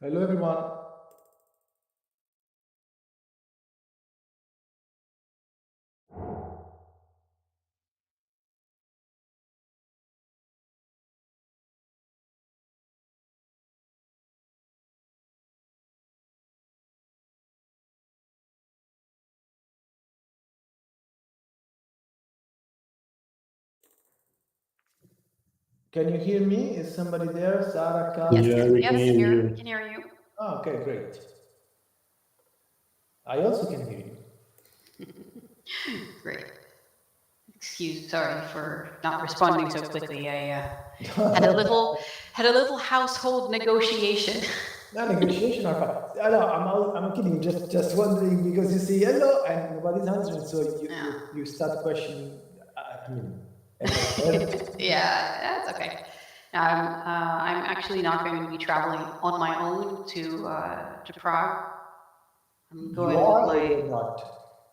Hello, everyone. Can you hear me? Is somebody there? Sarah, Carl? Yes, Yeah, we can yes, hear we you. can hear you. Oh, okay, great. I also can hear you. Great. Sorry for not responding so quickly. I had a little household negotiation. No, negotiation are fine. No, I'm kidding. Just wondering because you say hello and nobody's answering, so you start questioning. I mean, yeah, that's okay. I'm actually not going to be traveling on my own to Prague. I'm going you are with my. or you're not?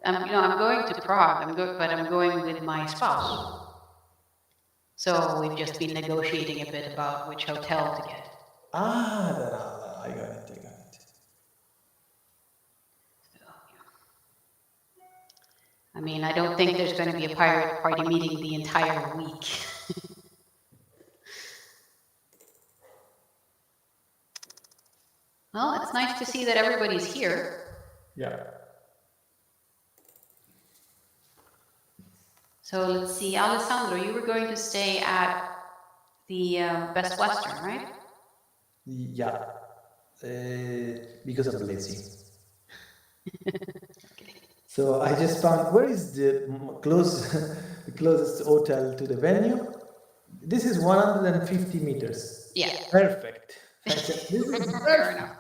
I'm going to Prague. But I'm going with my spouse. So we've just been negotiating a bit about which hotel to get. I got it. I mean, I don't think there's going to be a pirate party meeting the entire week. Well, it's nice to see that everybody's here. Yeah. So let's see, Alessandro, you were going to stay at the Best Western, right? Yeah. Because I'm lazy. So I just found where is the closest hotel to the venue. This is 150 meters. Yeah. Perfect. This is Fair perfect. enough.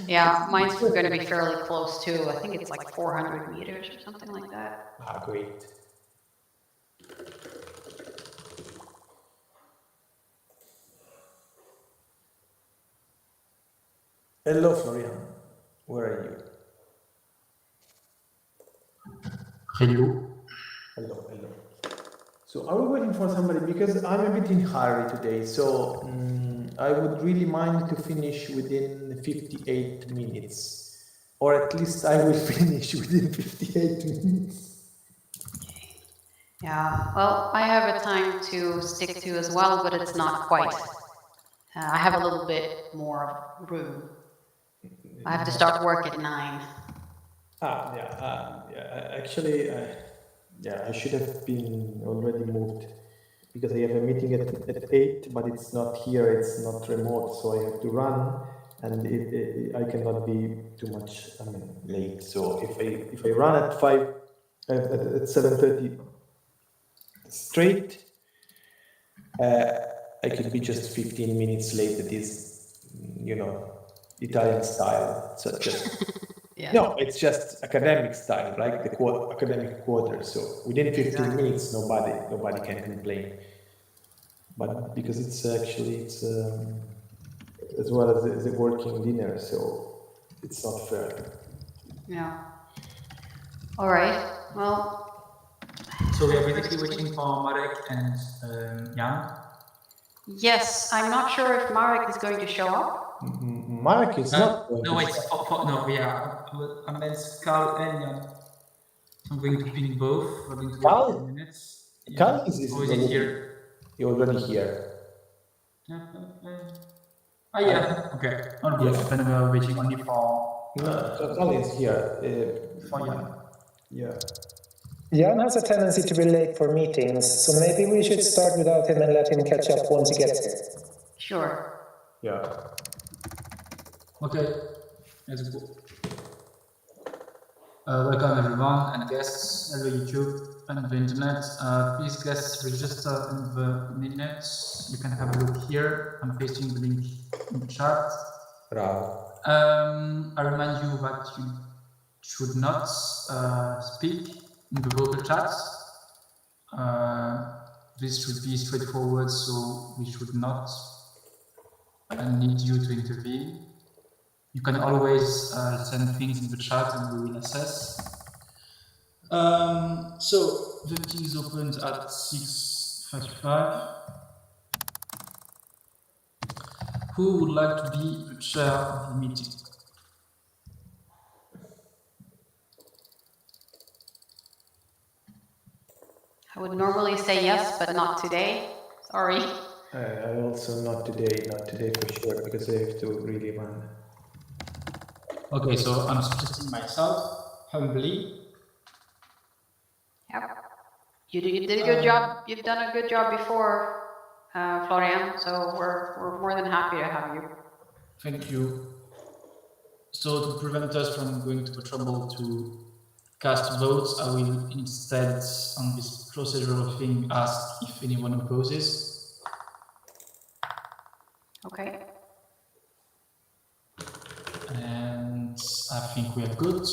Yeah, mine's going to be fairly close too. I think it's like 400 meters or something like that. Ah, great. Hello, Florian. Where are you? Hello. Hello. So are we waiting for somebody? Because I'm a bit in hurry today, so I would really mind to finish within 58 minutes. Or at least I will finish within 58 minutes. Yeah, well, I have a time to stick to as well, but it's not quite. I have a little bit more room. I have to start work at 9. Actually, I should have been already moved because I have a meeting at 8, but it's not here, it's not remote, so I have to run, and I cannot be too much late. So if I run at 5, at 7:30 straight, I could be just 15 minutes late. That is, Italian style. So just. Yeah. No, it's just academic style, like the academic quarter. So within 15 minutes, nobody can complain. But because it's as well as a working dinner, so it's not fair. Yeah. All right. Well. So we are basically waiting for Marek and Jan. Yes, I'm not sure if Marek is going to show up. Marek is not. No, wait. I meant Carl and Jan. I'm going to ping both. We're going to Carl? wait 10 minutes. Carl is here. You're already here. Yeah. Okay. All good. Then we are waiting only for. No, Carl is here. For Jan. Yeah. Jan has a tendency to be late for meetings, so maybe we should start without him and let him catch up once he gets here. Sure. Yeah. Okay. Let's go. Welcome everyone and guests, hello YouTube and the internet. Please guests register in the minutes. You can have a look here. I'm pasting the link in the chat. I remind you that you should not speak in the vocal chat. This should be straightforward, so we should not need you to intervene. You can always send things in the chat and we will assess. So the meeting is opened at 6:35. Who would like to be the chair of the meeting? I would normally say yes, but not today. Sorry. I also not today for sure, because I have to really run. Okay, so I'm suggesting myself, humbly. Yep. You did a good job. You've done a good job before, Florian. So we're more than happy to have you. Thank you. So to prevent us from going to the trouble to cast votes, I will instead, on this procedural thing, ask if anyone opposes. Okay. And I think we are good.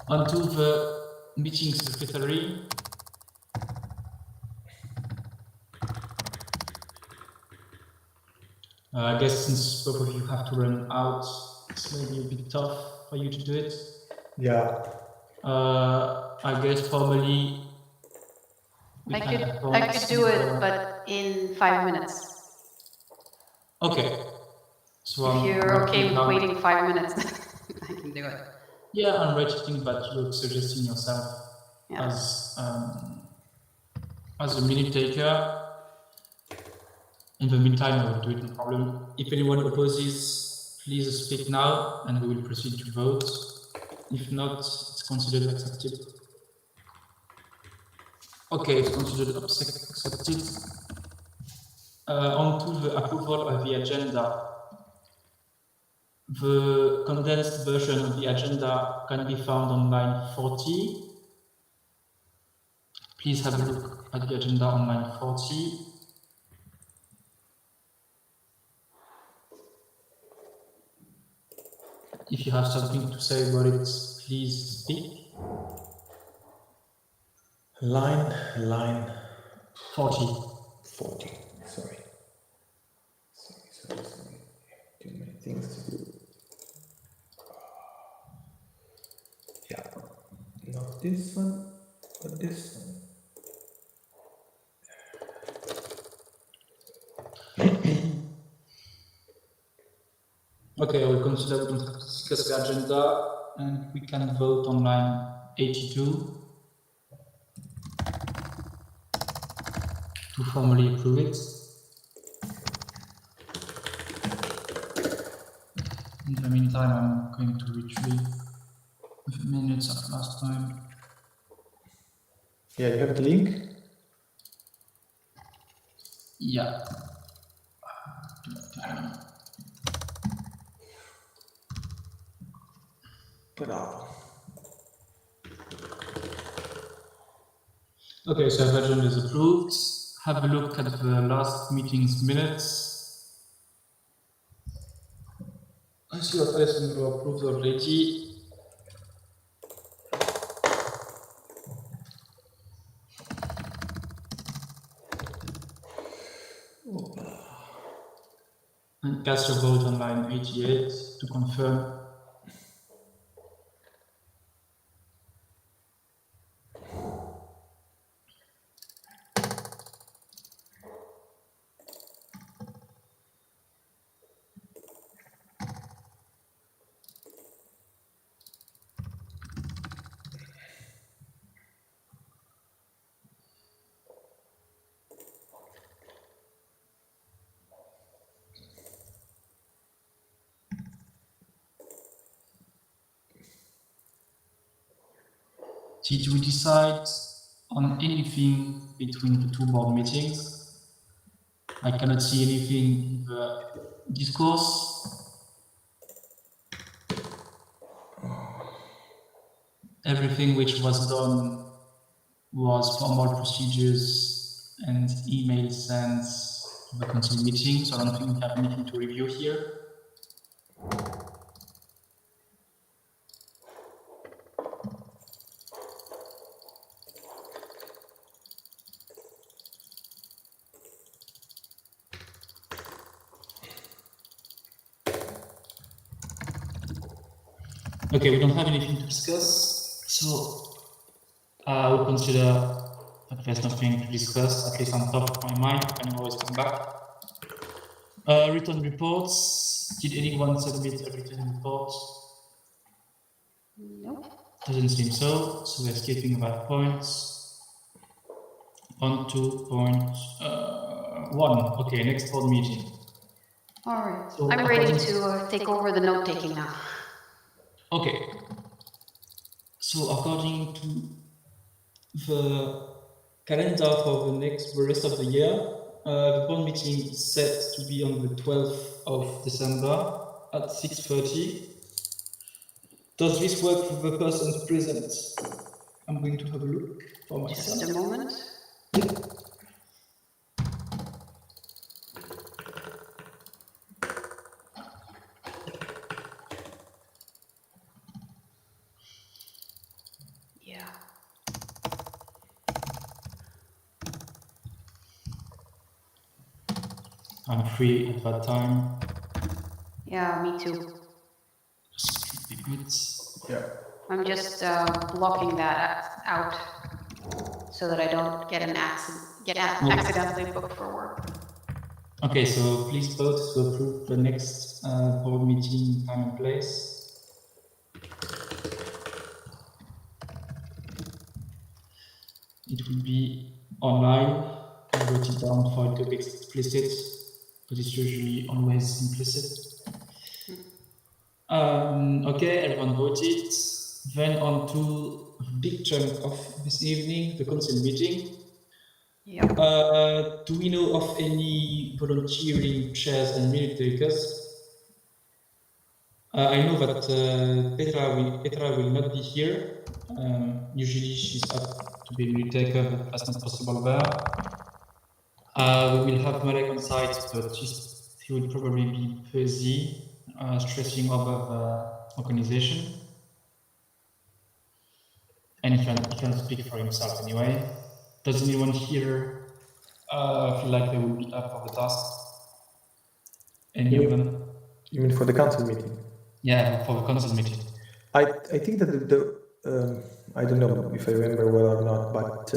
Onto the meeting secretary. I guess since both of you have to run out, it's maybe a bit tough for you to do it. Yeah. I guess formally we I can could do it, but in 5 minutes. Okay. So If you're okay with down. waiting 5 minutes, I can do it. Yeah, I'm writing that you're suggesting yourself Yeah. as a minute taker. In the meantime, I will do it, no problem. If anyone opposes, please speak now and we will proceed to vote. If not, it's considered accepted. Okay, it's considered accepted. On to the approval of the agenda. The condensed version of the agenda can be found on line 40. Please have a look at the agenda on line 40. If you have something to say about it, please speak. Line 40. 40. Sorry. Too many things to do. Yeah. Not this one, but this one. Okay, I will consider we don't have to discuss the agenda and we can vote on line 82 to formally approve it. In the meantime, I'm going to retrieve the minutes of last time. Yeah, you have the link? Yeah. Bravo. Okay, so the agenda is approved. Have a look at the last meeting's minutes. I see what Alessandro approved already. And cast your vote on line 88 to confirm. Did we decide on anything between the two board meetings? I cannot see anything in the discourse. Everything which was done was formal procedures and email sent to the council meeting, so I don't think we have anything to review here. Okay, we don't have anything to discuss, so I would consider that there's nothing to discuss, at least on top of my mind. I can always come back. Written reports. Did anyone submit a written report? Nope. Doesn't seem so. So we're skipping that point. On to point 1. Okay, next board meeting. All right. So I'm ready according- to take over the note taking now. Okay. So according to the calendar for the rest of the year, the board meeting is set to be on the 12th of December at 6:30. Does this work for the persons present? I'm going to have a look for myself. Just a moment. Yeah. I'm free at that time. Yeah, me too. Should be good. Yeah. I'm just blocking that out so that I don't get accidentally booked for work. Okay, so please vote to approve the next board meeting time and place. It will be online. I wrote it down for it to be explicit, but it's usually always implicit. Okay, everyone voted. Then on to a big chunk of this evening, the council meeting. Yep. Do we know of any volunteering chairs and minute takers? I know that Petra will not be here. Usually she's up to be a minute taker, but that's not possible there. We will have Marek on site, but he will probably be busy stressing over the organization. And he can speak for himself anyway. Does anyone here feel like they will be up for the task? Any of them? You mean for the council meeting? Yeah, for the council meeting. I think that I don't know if I remember well or not, but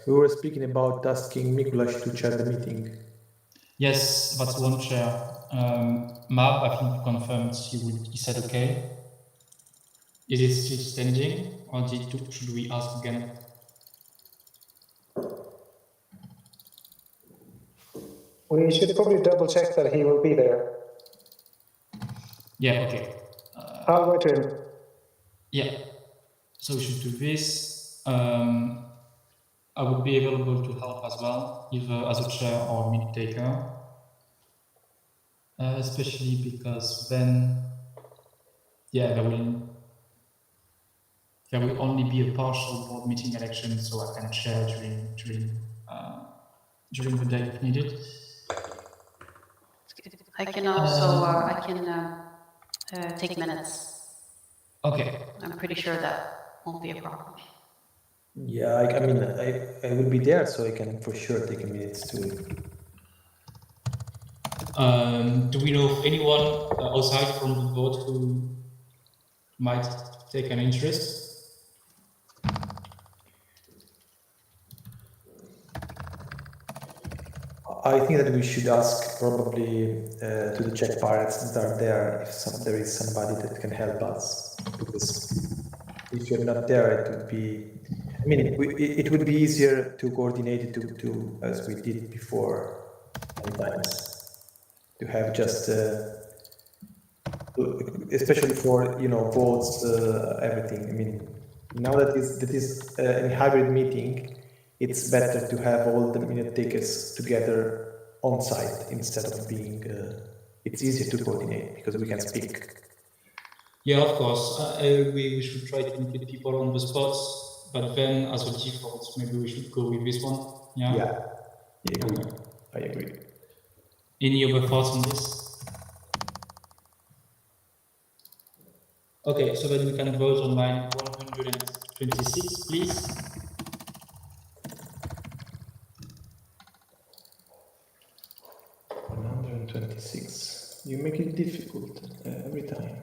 we were speaking about asking Mikuláš to chair the meeting. Yes, that's one chair. Mab, I think, confirmed he said okay. Is it still standing, or should we ask again? We should probably double check that he will be there. Yeah, okay. I'll go to him. Yeah, so we should do this. I would be available to help as well, either as a chair or minute taker. Especially because then, yeah, there will only be a partial board meeting election, so I can chair during the day if needed. I can also take minutes. Okay. I'm pretty sure that won't be a problem. Yeah, I mean, I will be there, so I can for sure take a minute to. Do we know of anyone outside from the board who might take an interest? I think that we should ask probably to the Czech pirates that are there if there is somebody that can help us. Because if you're not there, it would be. I mean, it would be easier to coordinate it to as we did before sometimes. To have just, especially for votes, everything. I mean, now that is a hybrid meeting. It's better to have all the minute takers together on site instead of being. It's easier to coordinate because we can speak. Yeah, of course. We should try to include people on the spots, but then as a default, maybe we should go with this one. Yeah. Yeah, I agree. Any other thoughts on this? Okay, so then we can vote on line 126, please. You make it difficult every time.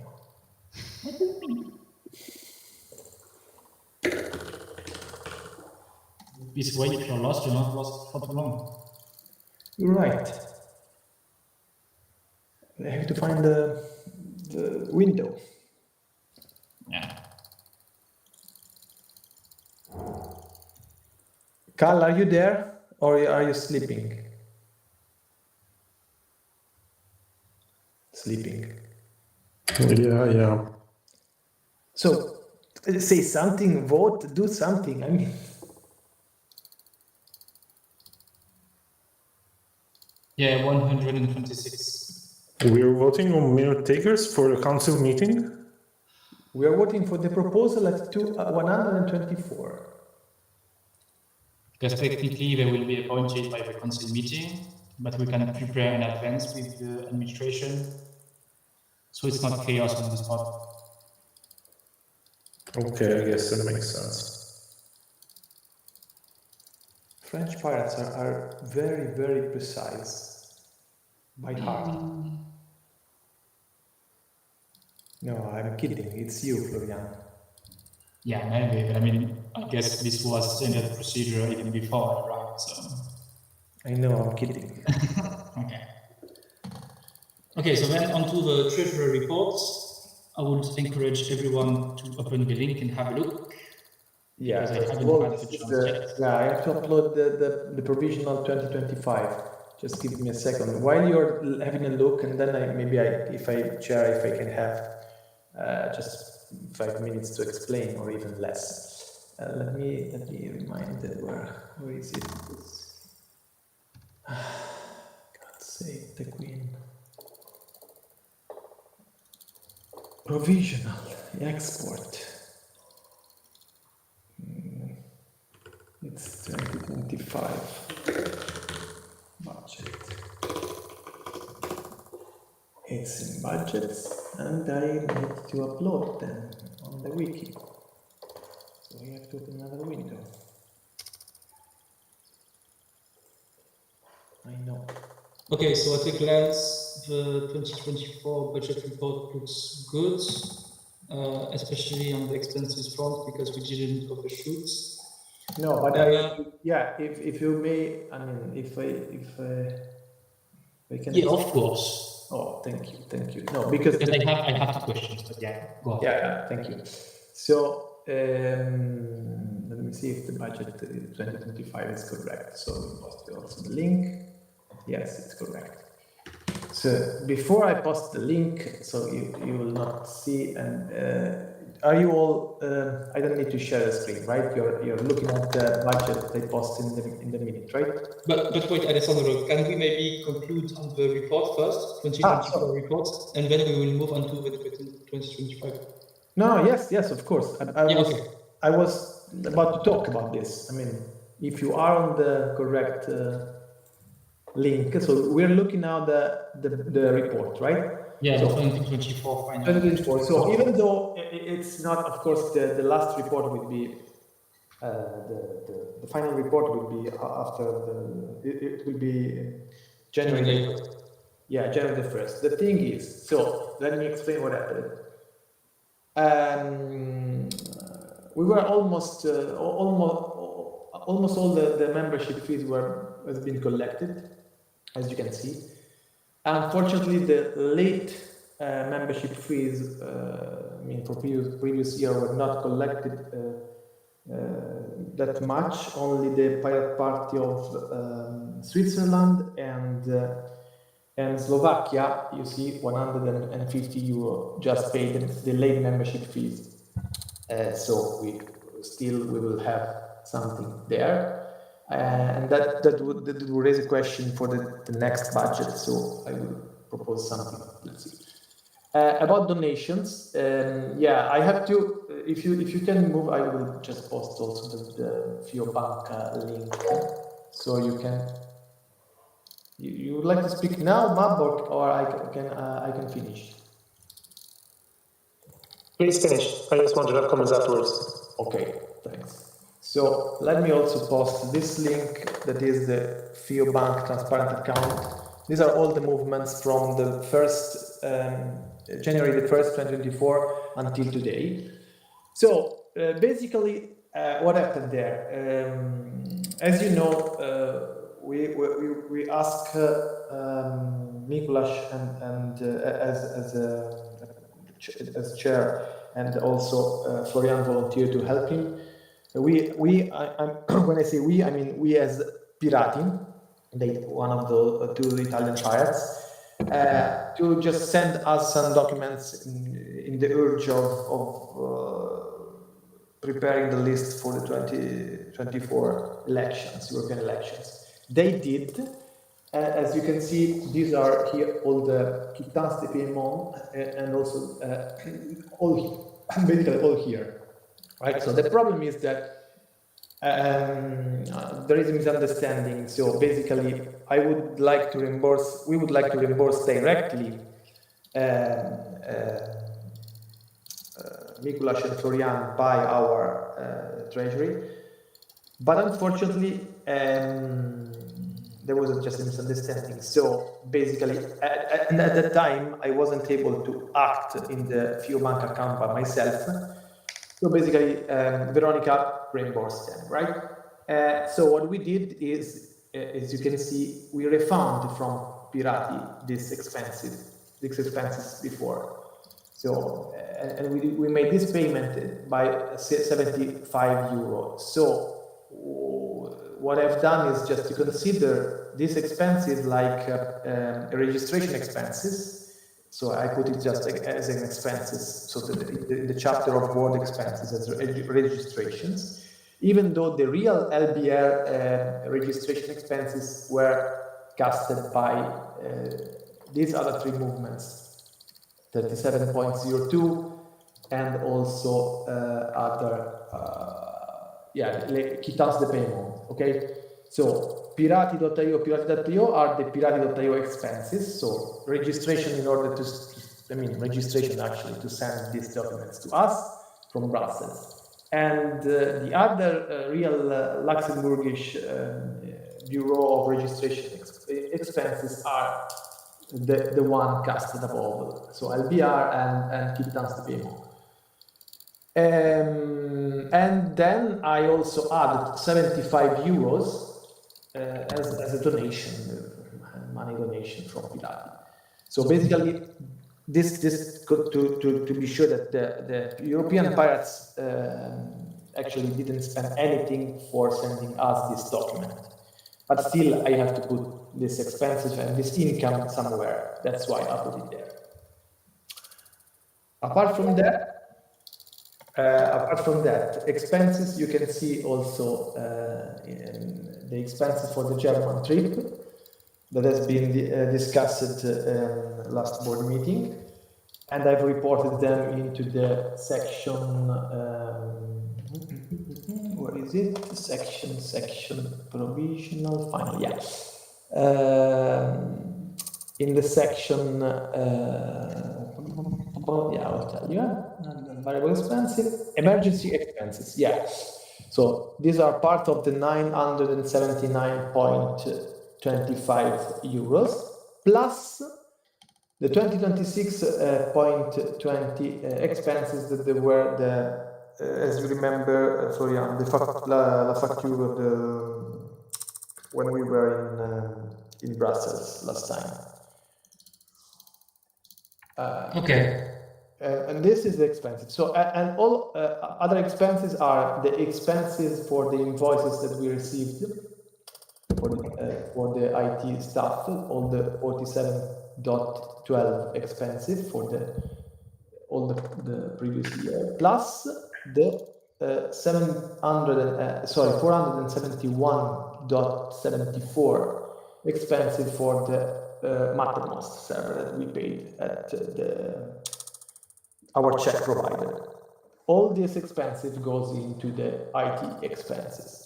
this way, if you're lost, you're not lost for too long. You're right. I have to find the window. Yeah. Carl, are you there or are you sleeping? Sleeping. Yeah. So say something, vote, do something. I mean, Yeah, 126. We are voting on minute takers for the council meeting. we are voting for the proposal at 124. Because technically they will be appointed by the council meeting, but we can prepare in advance with the administration, so it's not chaos on the spot. Okay, I guess that makes sense. French pirates are very, very precise by heart. No, I'm kidding. It's you, Florian. Yeah, maybe, but I mean, I guess this was standard procedure even before I arrived, so. I know, I'm kidding. Okay. Okay, so then onto the treasury reports. I would encourage everyone to open the link and have a look. Yeah, Because I haven't upload had the chance yet. yeah, I have to upload the provisional 2025. Just give me a second. While you're having a look, and then if I can have just 5 minutes to explain, or even less. Let me remind where is it? God save the Queen. Provisional export. It's 2025 budget. It's in budgets, and I need to upload them on the wiki. So I have to open another window. I know. Okay, so at a glance, the 2024 budget report looks good, especially on the expenses front, because we didn't overshoot. No, but if you may, I mean, if I can. Yeah, of course. Oh, thank you. No, because I have two questions, but yeah, go on. Yeah, thank you. So let me see if the budget 2025 is correct. So we post also the link. Yes, it's correct. So before I post the link, so you will not see, and are you all? I don't need to share the screen, right? You're looking at the budget they post in the minute, right? But wait, Alessandro, can we maybe conclude on the report first, 2024 report, and then we will move on to the 2025? No, yes, of course. I was about to talk about this. I mean, if you are on the correct link, so we're looking now the report, right? Yeah, so, the 2024 final. 2024. So even though it's not, of course, the last report will be the final report will be after it will be January. Yeah, January the 1st. The thing is, so let me explain what happened. We were almost all the membership fees has been collected, as you can see. Unfortunately, the late membership fees, I mean, for previous year were not collected that much. Only the Pirate Party of Switzerland and Slovakia, you see, 150 euro just paid the late membership fees. So we will have something there. And that would raise a question for the next budget, so I will propose something. Let's see. About donations, I have to. If you can move, I will just post also the PPEU-Bank link, so you can. You would like to speak now, Mab, or I can finish. Please finish. I just want to have comments afterwards. Okay, thanks. So let me also post this link that is the PPEU-Bank transparent account. These are all the movements from the first January the 1st, 2024 until today. So basically, what happened there? As you know, we asked Mikuláš and as chair, and also Florian volunteered to help him. When I say we, I mean we as Pirati, one of the two Italian pirates, to just send us some documents in the urge of preparing the list for the 2024 elections, European elections. They did. As you can see, these are here all the quittance de paiement and also basically all here, right? So the problem is that there is a misunderstanding. So basically, we would like to reimburse directly Mikuláš and Florian by our treasury, but unfortunately there was just a misunderstanding. So basically, at that time, I wasn't able to act in the FIO bank account by myself. So basically, Veronica reimbursed them, right? So what we did is, as you can see, we refund from Pirati these expenses before. So, and we made this payment by 75 euros. So what I've done is just to consider these expenses like registration expenses. So I put it just as an expenses. So the chapter of board expenses as registrations, even though the real LBR registration expenses were casted by these other three movements. 37.02 and also other quittance de paiement. Okay, so pirati.io, pirati.io are the pirati.io expenses. So registration in order registration actually to send these documents to us from Brussels. And the other real Luxembourgish Bureau of Registration expenses are the one casted above, so LBR and quittance de paiement. And then I also added 75 euros as a donation, money donation from Pirati. So basically, this to be sure that the European pirates actually didn't spend anything for sending us this document. But still, I have to put this expenses and this income somewhere. That's why I put it there. Apart from that, expenses, you can see also in the expenses for the German trip that has been discussed last board meeting. And I've reported them into the section, where is it? Section provisional final, yeah. In the section, I'll tell you, variable expenses, emergency expenses, yeah. So these are part of the 979.25 euros plus the 2026.20 expenses that there were as you remember, Florian, la facture of when we were in Brussels last time. Okay. And this is the expenses. So, and all other expenses are the expenses for the invoices that we received for the IT staff, all the 47.12 expenses for all the previous year, plus the 471.74 expenses for the Mattermost server that we paid at our Czech provider. All this expenses goes into the IT expenses.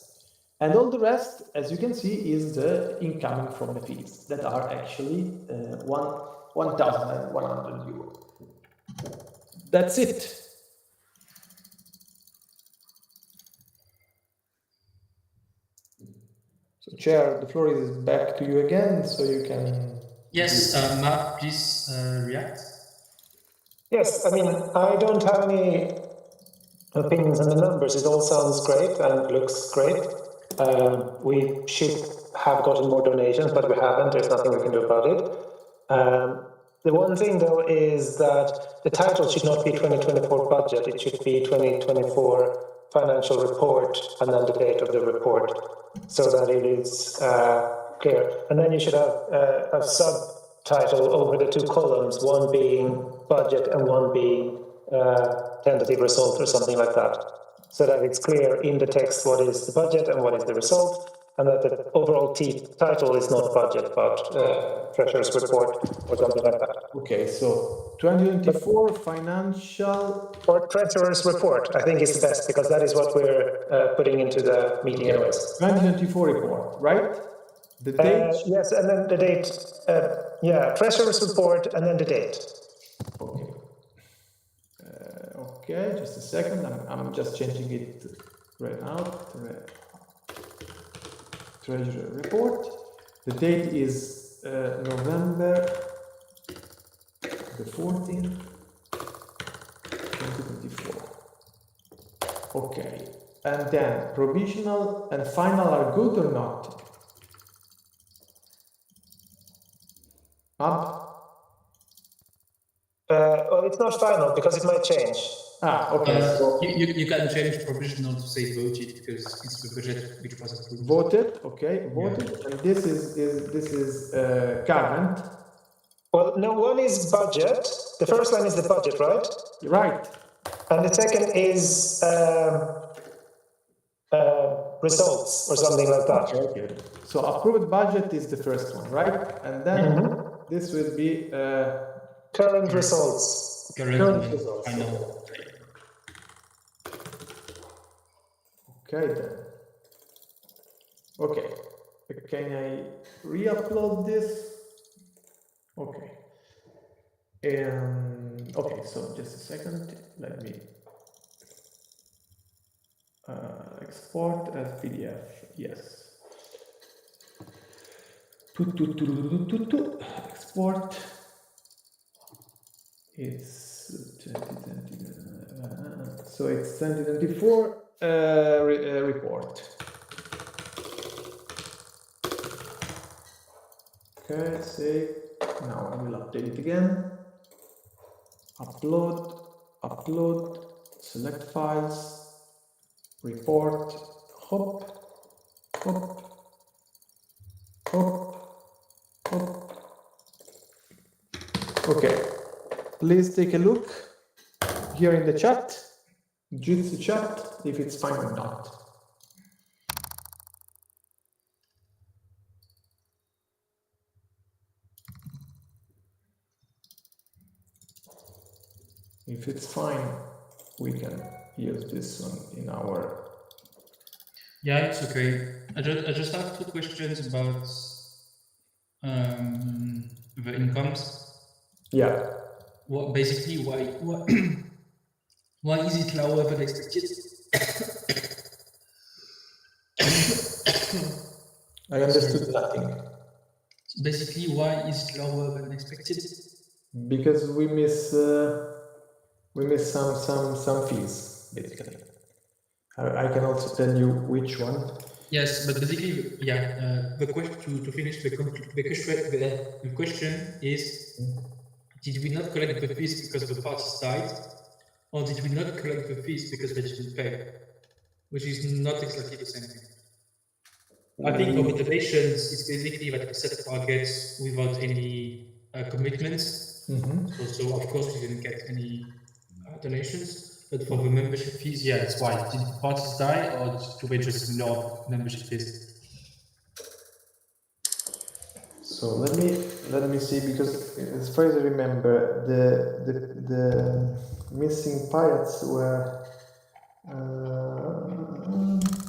And all the rest, as you can see, is the incoming from the fees that are actually 1,100 euros. That's it. So, Chair, the floor is back to you again, so you can... Yes, Mark, please react. Yes, I mean, I don't have any opinions on the numbers. It all sounds great and looks great. We should have gotten more donations, but we haven't. There's nothing we can do about it. The one thing, though, is that the title should not be 2024 budget. It should be 2024 financial report and then the date of the report, so that it is clear. And then you should have a subtitle over the two columns, one being budget and one being tentative result or something like that, so that it's clear in the text what is the budget and what is the result, and that the overall title is not budget but treasurer's report or something like that. Okay, so 2024 financial. Or treasurer's report, I think is the best, because that is what we're putting into the meeting anyways. 2024 report, right? The date? Yes, and then the date. Yeah, treasurer's report and then the date. Okay. Okay, just a second. I'm just changing it right now. Treasury report. The date is November the 14th, 2024. Okay, and then provisional and final are good or not? Up? Well, it's not final because it might change. Okay. So You can change provisional to say voted because it's the budget which was approved. voted, okay, voted, and this is current. Well, no, one is budget. The first line is the budget, right? Right. And the second is results or something like that. Okay. So approved budget is the first one, right? And then this will be current results. current results. I know. Okay then. Okay. Can I re-upload this? Okay. Okay, so just a second. Let me export as PDF. Yes. Export. It's 2020. So it's 2024 report. Okay, save. Now I will update it again. Upload, select files, report, hop. Okay, please take a look here in the chat, Jitsi chat, if it's fine or not. If it's fine, we can use this one in our. Yeah, it's okay. I just have two questions about the incomes. Yeah. What basically why is it lower than expected? I understood nothing. Basically, why is it lower than expected? Because we miss some fees, basically. I can also tell you which one. Yes, but basically, yeah. The question to finish the question is: did we not collect the fees because the parties died, or did we not collect the fees because they didn't pay? Which is not exactly the same thing. I think for the donations, it's basically that we set targets without any commitments. So of course we didn't get any donations. But for the membership fees, yeah, that's why. Did the parties die, or do we just ignore membership fees? So let me see, because as far as I remember, the missing parts were.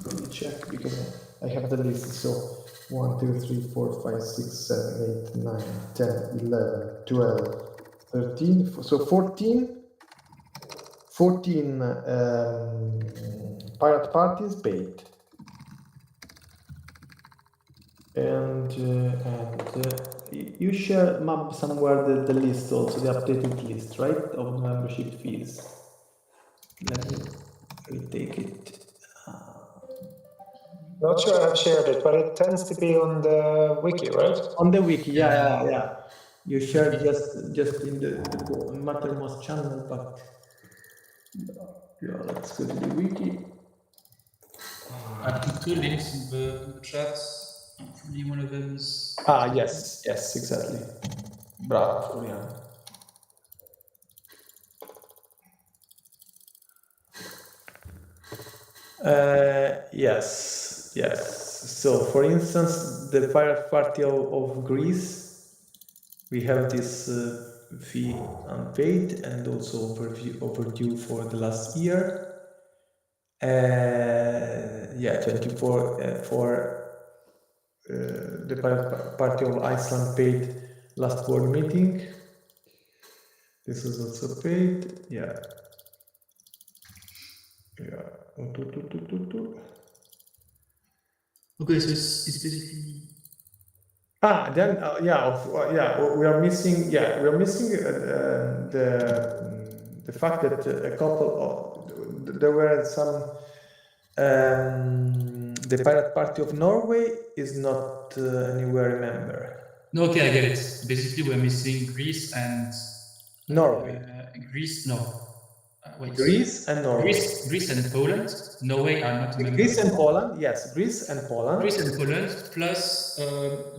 Let me check, because I have the list. So 1, 2, 3, 4, 5, 6, 7, 8, 9, 10, 11, 12, 13. So 14 pirate parties paid. And you share somewhere the list also, the updated list, right, of membership fees. Let me will take it. Not sure I've shared it, but it tends to be on the wiki, right? On the wiki, yeah. You shared just in the Mattermost channel, but yeah, let's go to the wiki. I put 2 links in the chat. Probably one of them is. Yes, exactly. Bravo, Florian. Yes. So, for instance, the Pirate Party of Greece, we have this fee unpaid and also overdue for the last year. 24 for the Pirate Party of Iceland paid last board meeting. This is also paid. Yeah. Okay, so it's basically. Then we are missing. Yeah, we are missing the fact that a couple of there were some. The Pirate Party of Norway is not anywhere a member. No, okay, I get it. Basically, we're missing Greece and Norway. Greece, no. Wait. Greece and Norway. Greece and Poland. Norway are not members. Greece and Poland, yes. Greece and Poland. Greece and Poland, plus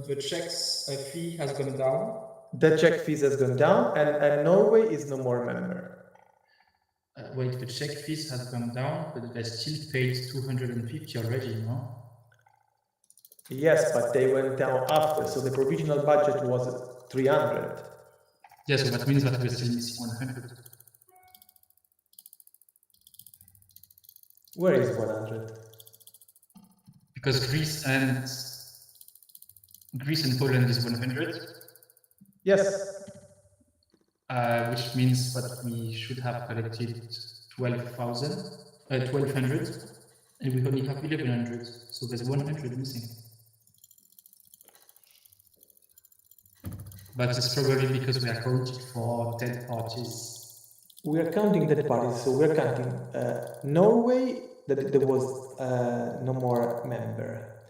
the Czechs fee has gone down. The Czech fees has gone down, and Norway is no more a member. Wait, the Czech fees has gone down, but they still paid 250 already, no? Yes, but they went down after, so the provisional budget was 300. Yes, so that means that we're still missing 100. Where is 100? Because Greece and Poland is 100. Yes. Which means that we should have collected 1,200, and we only have 1,100, so there's 100 missing. But it's probably because we are counting for dead parties. We are counting dead parties, so we are counting Norway, that there was no more member.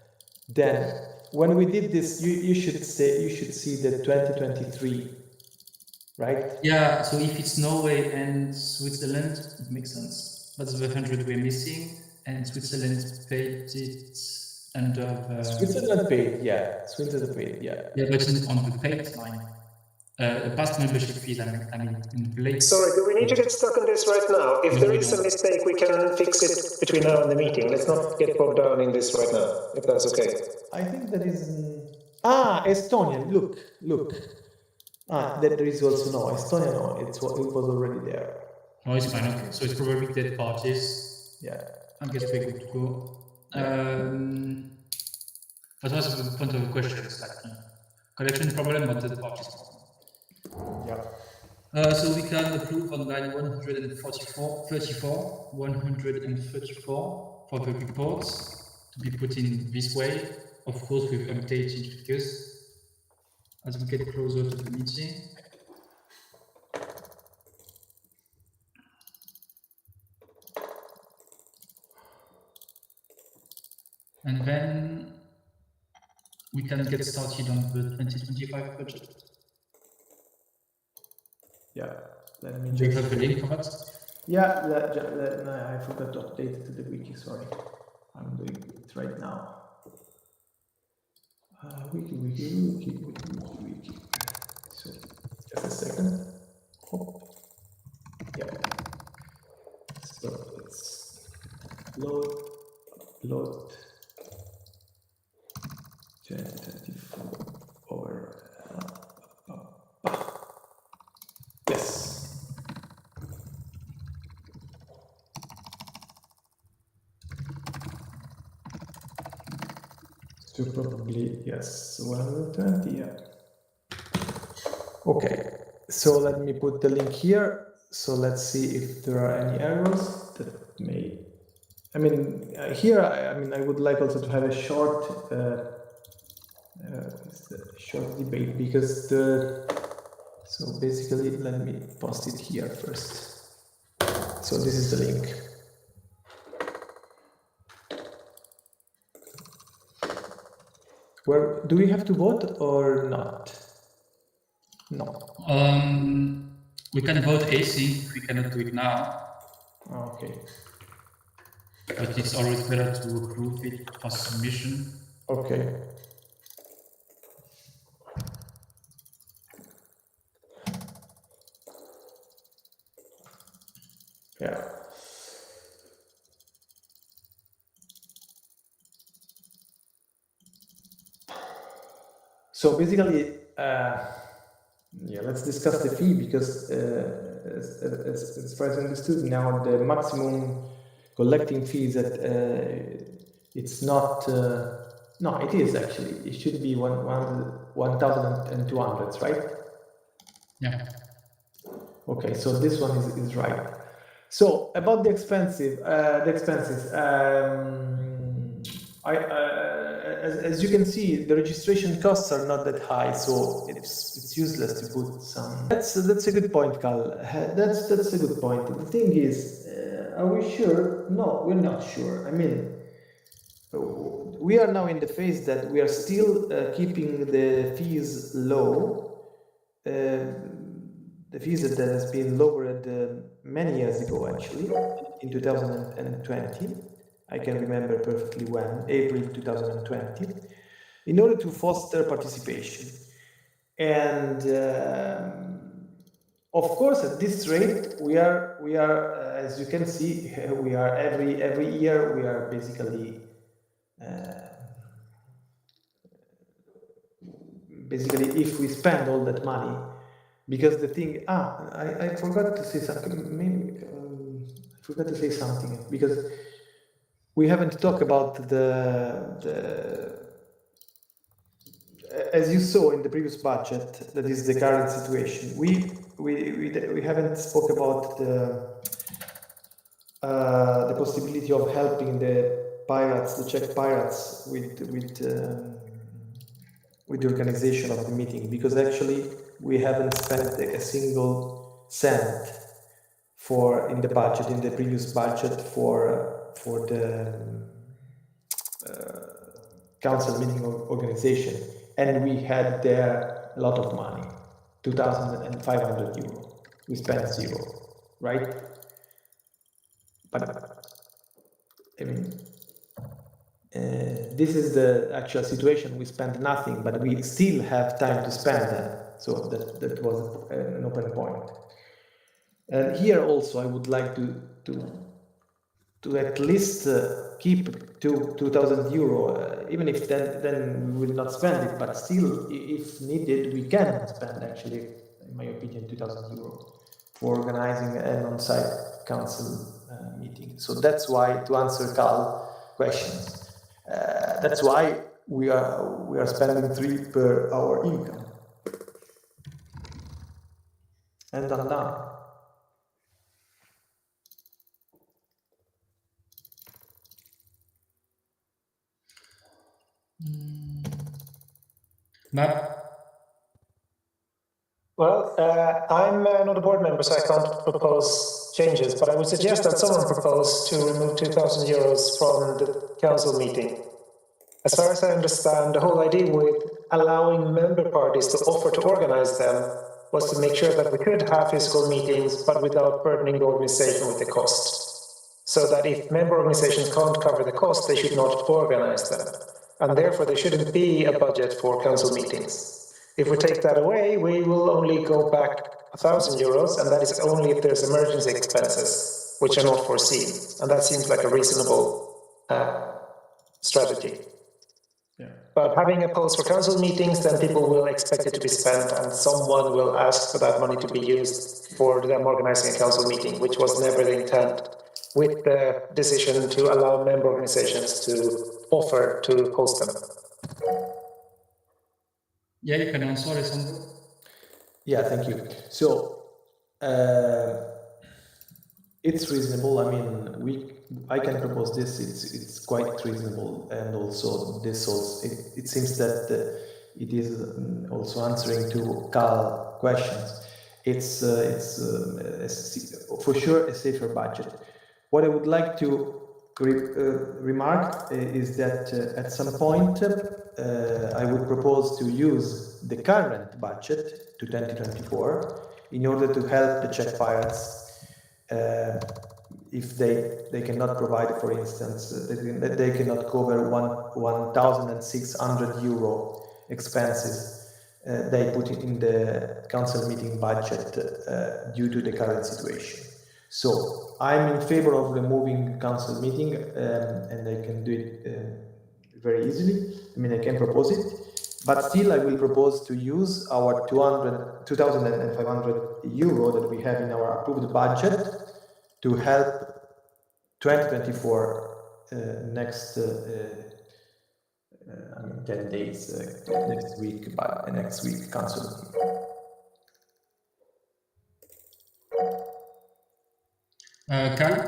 Then, when we did this, you should see the 2023. Right? Yeah, so if it's Norway and Switzerland, it makes sense. That's the 100 we're missing, and Switzerland paid it under the... Switzerland paid, yeah. Switzerland paid, yeah. Yeah, but on the paid line. Past membership fees, I mean, in late... Sorry, do we need to get stuck on this right now? If there is a mistake, we can fix it between now and the meeting. Let's not get bogged down in this right now, if that's okay. I think that is... Estonian, look. There is also no Estonia. No, it was already there. Oh, it's fine. Okay, so it's probably dead parties. Yeah. I guess we're good to go. That was the point of the question. It's like collection problem, but dead parties problem. Yeah. So we can approve on line 134 for the reports to be put in this way. Of course, with updated figures. As we get closer to the meeting. And then we can get started on the 2025 budget. Yeah, let me Do you just... have the link for that? Yeah, I forgot to update it to the wiki, sorry. I'm doing it right now. Wiki. So, just a second. Oh. Yeah. So let's upload 2024 over. Yes. So probably yes, 120. Yeah. Okay. So let me put the link here. So let's see if there are any errors that may. I mean, here. I would like also to have a short debate because the. So basically, let me post it here first. So this is the link. Where do we have to vote or not? No. We can vote async. We cannot do it now, Okay. but it's always better to approve it for submission. Okay. Yeah. So basically, yeah, let's discuss the fee because as far as I understood now, the maximum collecting fee is that it's not, no, it is actually, it should be 1,200, right? Yeah. Okay, so this one is right. So about the expenses, as you can see, the registration costs are not that high, so it's useless to put some. That's a good point, Carl. That's a good point. The thing is, are we sure? No, we're not sure. I mean, we are now in the phase that we are still keeping the fees low. The fees that has been lowered many years ago, actually, in 2020. I can remember perfectly when, April 2020, in order to foster participation. And of course, at this rate, we are as you can see, we are every year we are basically if we spend all that money, because the thing, I forgot to say something. Maybe I forgot to say something because we haven't talked about the as you saw in the previous budget, that is the current situation. We haven't spoke about the possibility of helping the pirates, the Czech pirates, with the organization of the meeting, because actually we haven't spent a single cent in the budget, in the previous budget for the council meeting organization, and we had there a lot of money, 2,500 euro. We spent 0, right? But I mean, this is the actual situation. We spend nothing, but we still have time to spend them. So that was an open point. And here also, I would like to at least keep 2,000 euro, even if then we will not spend it, but still, if needed, we can spend actually, in my opinion, 2,000 euro for organizing an on-site council meeting. So that's why, to answer Carl's questions, that's why we are spending 3 per our income. And I'm done. Matt? Well, I'm not a board member, so I can't propose changes, but I would suggest that someone propose to remove 2,000 euros from the council meeting. As far as I understand, the whole idea with allowing member parties to offer to organize them was to make sure that we could have physical meetings, but without burdening the organization with the cost. So that if member organizations can't cover the cost, they should not organize them. And therefore, there shouldn't be a budget for council meetings. If we take that away, we will only go back 1,000 euros, and that is only if there's emergency expenses, which are not foreseen. And that seems like a reasonable strategy. Yeah. But having a post for council meetings, then people will expect it to be spent, and someone will ask for that money to be used for them organizing a council meeting, which was never the intent, with the decision to allow member organizations to offer to host them. Yeah, you can answer, Alessandro. Yeah, thank you. So it's reasonable. I mean, I can propose this. It's quite reasonable, and also this also it seems that it is also answering to Carl's questions. It's for sure a safer budget. What I would like to remark is that at some point I would propose to use the current budget to 2024 in order to help the Czech pirates if they cannot provide, for instance, they cannot cover 1,600 euro expenses they put in the council meeting budget due to the current situation. So I'm in favor of removing council meeting, and I can do it very easily. I mean, I can propose it, but still I will propose to use our 2,500 euro that we have in our approved budget to help 2024 next 10 days next week council meeting. Carl?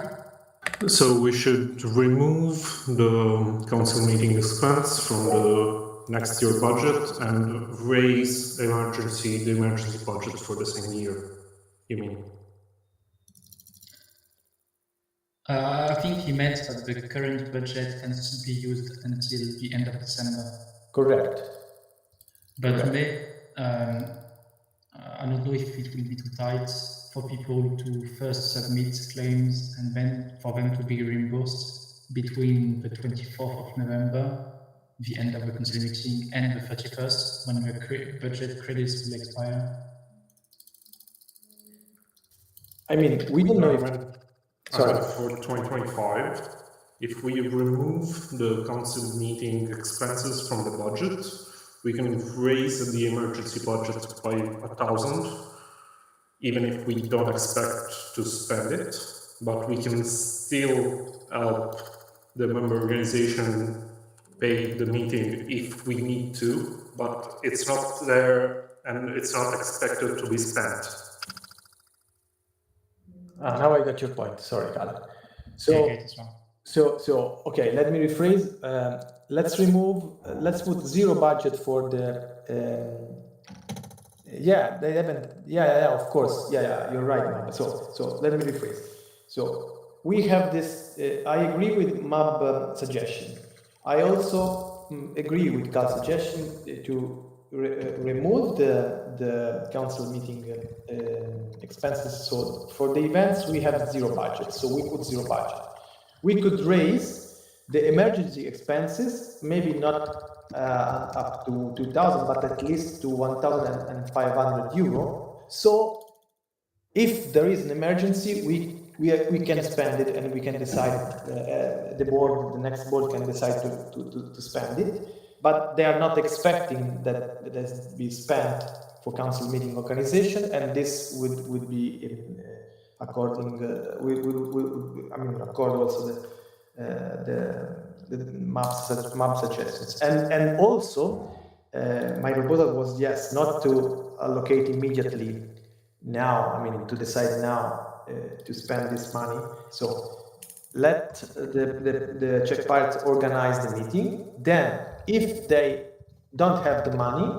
So we should remove the council meeting expense from the next year budget and raise the emergency budget for the same year, you mean? I think he meant that the current budget can still be used until the end of December. Correct. But Okay. I don't know if it will be too tight for people to first submit claims and then for them to be reimbursed between the 24th of November, the end of the council meeting, and the 31st, when the budget credits will expire. I mean, we don't know if... Sorry. For 2025, if we remove the council meeting expenses from the budget, we can raise the emergency budget by 1,000, even if we don't expect to spend it, but we can still help the member organization pay the meeting if we need to, but it's not there and it's not expected to be spent. Now I got your point. Sorry, Carla. Okay, let me rephrase. Let's put zero budget for the. They haven't. Of course. You're right, Mab. So let me rephrase. So we have this. I agree with Mab suggestion. I also agree with Carl's suggestion to remove the council meeting expenses. So for the events we have zero budget. So we put zero budget. We could raise the emergency expenses, maybe not up to 2,000, but at least to 1,500 euro. So if there is an emergency, we can spend it, and we can decide. The next board can decide to spend it, but they are not expecting that it be spent for council meeting organization, and this would be according. Accord also the map suggestions, and also my proposal was not to allocate immediately now. To decide now to spend this money. So let the Czech pirates organize the meeting. Then, if they don't have the money,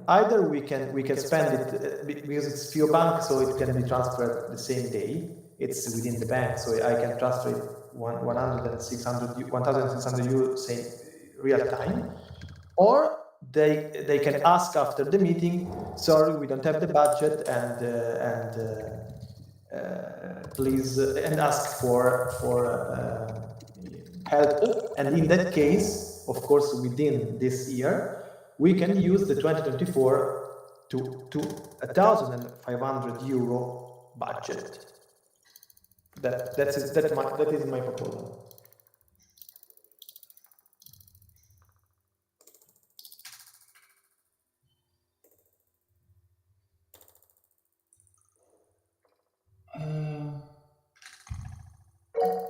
either we can spend it because it's FIO bank, so it can be transferred the same day. It's within the bank, so I can transfer it 1,600 euros same real time, or they can ask after the meeting, sorry, we don't have the budget, and please, and ask for help. And in that case, of course, within this year, we can use the 2024 to 1,500 euro budget. That is my proposal.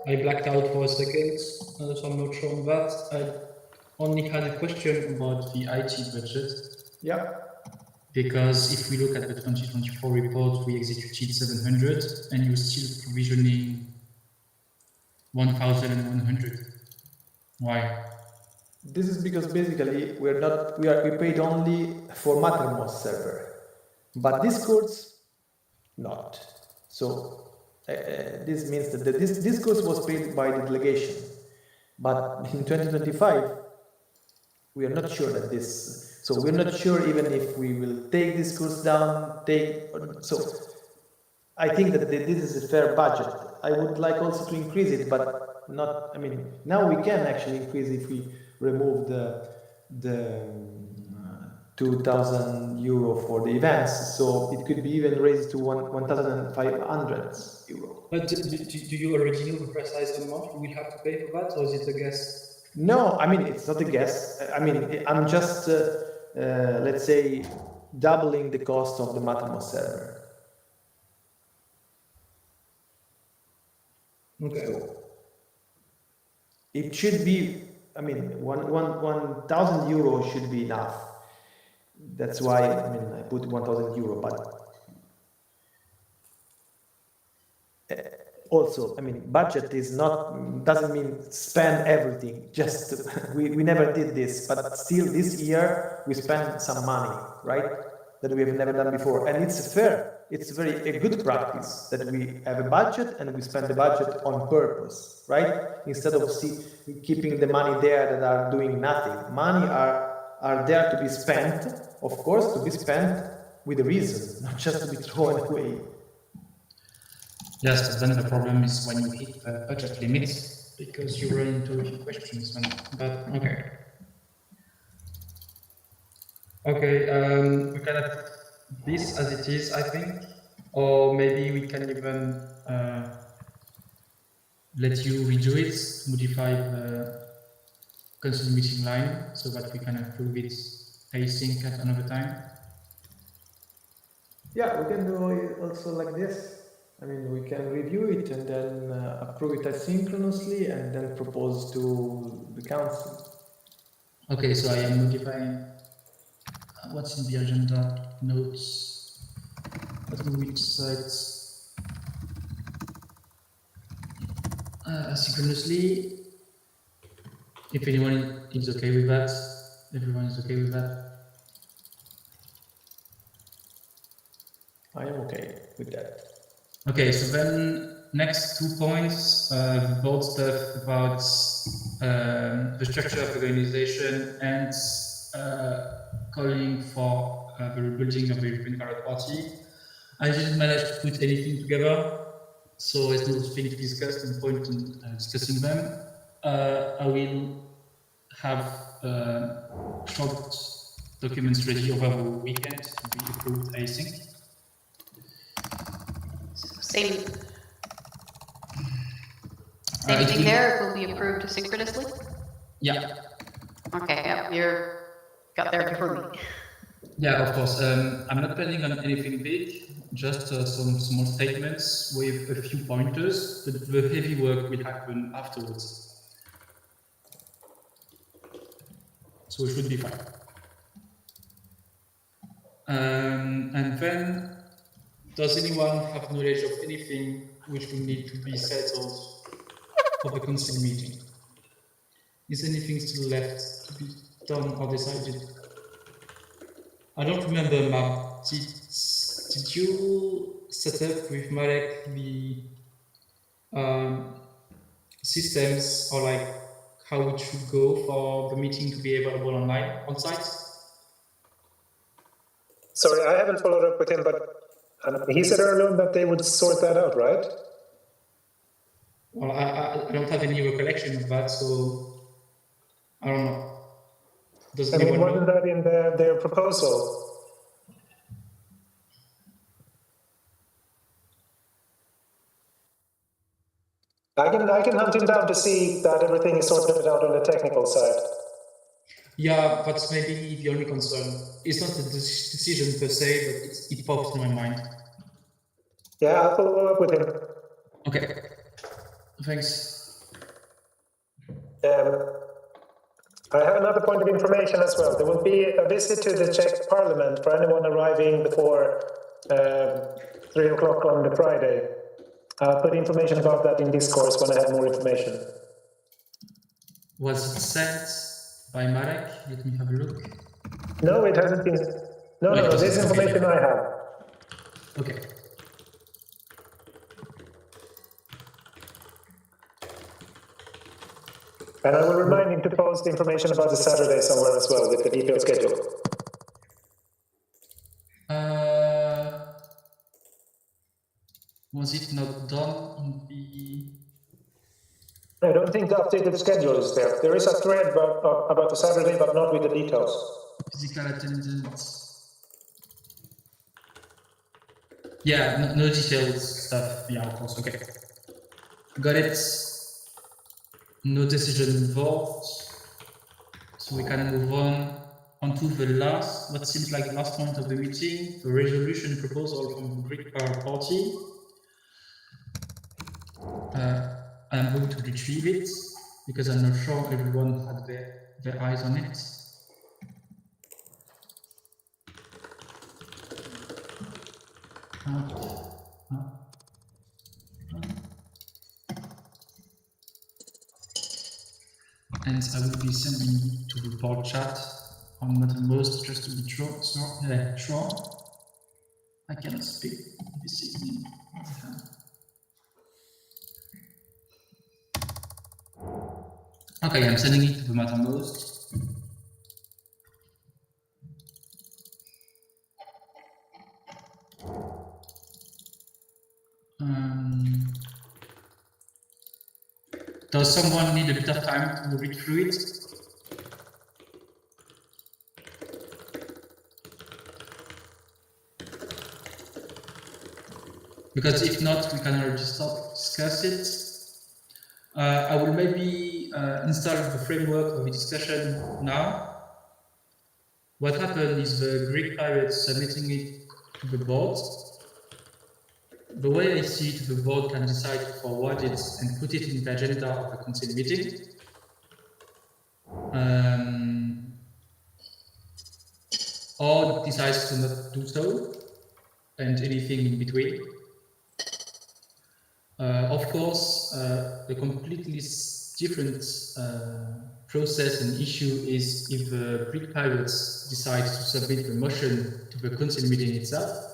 I blacked out for a second, so I'm not sure on that. I only had a question about the IT budget. Yeah. Because if we look at the 2024 report, we executed 700, and you're still provisioning 1,100. Why? This is because basically we paid only for Mattermost server, but Discord's not. So this means that this course was paid by the delegation, but in 2025 we are not sure that this. So we're not sure even if we will take this course down. So I think that this is a fair budget. I would like also to increase it, but not. I mean, now we can actually increase if we remove the 2,000 euro for the events. So it could be even raised to 1,500 euro. But do you already know the precise amount we will have to pay for that, or is it a guess? No, I mean, it's not a guess. I mean, I'm just, let's say, doubling the cost of the Mattermost server. Okay. So it should be, I mean, 1,000 euro should be enough. That's why, I mean, I put 1,000 euro, but also, I mean, budget is not, doesn't mean spend everything, just, we never did this, but still this year we spent some money, right? That we have never done before, and it's fair, it's a good practice that we have a budget and we spend the budget on purpose, right? Instead of keeping the money there that are doing nothing. Money are there to be spent, of course, to be spent with a reason, not just to be thrown away. Yes, but then the problem is when you hit the budget limits, because you run into a few questions. But okay. Okay, we can have this as it is, I think, or maybe we can even let you redo it, modify the council meeting line so that we can approve it async at another time. Yeah, we can do it also like this. I mean, we can review it and then approve it asynchronously and then propose to the council. Okay, so I am modifying what's in the agenda notes. Let's move which sites asynchronously. If anyone is okay with that, everyone is okay with that. I am okay with that. Okay, so then next 2 points, board stuff about the structure of the organization and calling for the rebuilding of the European Carrot Party. I didn't manage to put anything together, so there's no thing to discuss, no point in discussing them. I will have short documents ready over the weekend to be approved async. Same thing there, it will be approved asynchronously? Yeah. Okay, yeah, you're got there before me. Yeah, of course. I'm not planning on anything big, just some small statements with a few pointers, but the heavy work will happen afterwards. So it should be fine. And then, does anyone have knowledge of anything which will need to be settled for the council meeting? Is anything still left to be done or decided? I don't remember, Mark. Did you set up with Marek the systems or like how it should go for the meeting to be available online on site? Sorry, I haven't followed up with him, but he said earlier that they would sort that out, right? Well, I don't have any recollection of that, so I don't know. Does I mean, anyone wasn't know? that in their proposal? I can hunt him down to see that everything is sorted out on the technical side. Yeah, that's maybe the only concern. It's not a decision per se, but it popped in my mind. Yeah, I'll follow up with him. Okay, thanks. I have another point of information as well. There will be a visit to the Czech Parliament for anyone arriving before 3 o'clock on the Friday. I'll put information about that in Discourse when I have more information. Was it sent by Marek? Let me have a look. No, it hasn't been. No, this information I have. Okay. And I will remind him to post information about the Saturday somewhere as well with the detailed schedule. Was it not done in the... I don't think the updated schedule is there. There is a thread about the Saturday, but not with the details. Physical attendance. Yeah, no detailed stuff. Yeah, of course. Okay. Got it. No decision involved. So we can move on to the last, what seems like the last point of the meeting, the resolution proposal from the Greek Power Party. I'm going to retrieve it because I'm not sure everyone had their eyes on it. And I will be sending it to the board chat on Mattermost just to be sure. I cannot speak this evening. Okay, I'm sending it to the Mattermost. Does someone need a bit of time to read through it? Because if not, we can already start discuss it. I will maybe install the framework of the discussion now. What happened is the Greek pirates submitting it to the board. The way I see it, the board can decide to forward it and put it in the agenda of the council meeting. Or decides to not do so, and anything in between. Of course, a completely different process and issue is if the Greek pirates decide to submit the motion to the council meeting itself.